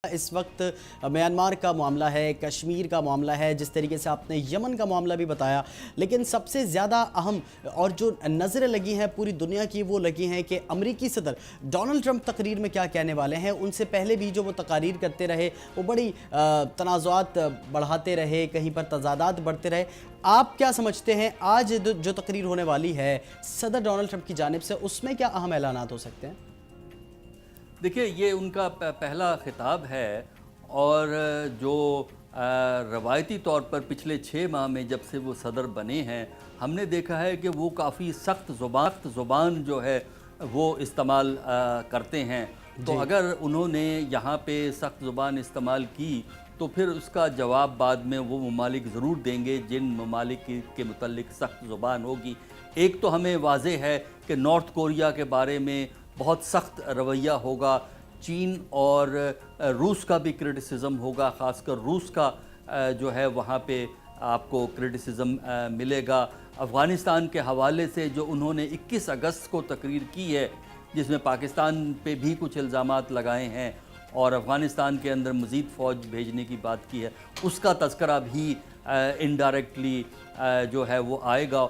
اس وقت میانمار کا معاملہ ہے، کشمیر کا معاملہ ہے، جس طریقے سے آپ نے یمن کا معاملہ بھی بتایا، لیکن سب سے زیادہ اہم اور جو نظریں لگی ہیں پوری دنیا کی وہ لگی ہیں کہ امریکی صدر ڈونلڈ ٹرمپ تقریر میں کیا کہنے والے ہیں۔ ان سے پہلے بھی جو وہ تقاریر کرتے رہے وہ بڑی تنازعات بڑھاتے رہے، کہیں پر تضادات بڑھتے رہے۔ آپ کیا سمجھتے ہیں آج جو تقریر ہونے والی ہے صدر ڈونلڈ ٹرمپ کی جانب سے، اس میں کیا اہم اعلانات ہو سکتے ہیں؟ دیکھیے، یہ ان کا پہلا خطاب ہے اور جو روایتی طور پر پچھلے 6 ماہ میں جب سے وہ صدر بنے ہیں، ہم نے دیکھا ہے کہ وہ کافی سخت زبان جو ہے وہ استعمال کرتے ہیں۔ تو اگر انہوں نے یہاں پہ سخت زبان استعمال کی تو پھر اس کا جواب بعد میں وہ ممالک ضرور دیں گے جن ممالک کے متعلق سخت زبان ہوگی۔ ایک تو ہمیں واضح ہے کہ نارتھ کوریا کے بارے میں بہت سخت رویہ ہوگا، چین اور روس کا بھی کرٹیسزم ہوگا، خاص کر روس کا جو ہے وہاں پہ آپ کو کرٹیسزم ملے گا۔ افغانستان کے حوالے سے جو انہوں نے 21 اگست کو تقریر کی ہے، جس میں پاکستان پہ بھی کچھ الزامات لگائے ہیں اور افغانستان کے اندر مزید فوج بھیجنے کی بات کی ہے، اس کا تذکرہ بھی انڈائریکٹلی جو ہے وہ آئے گا۔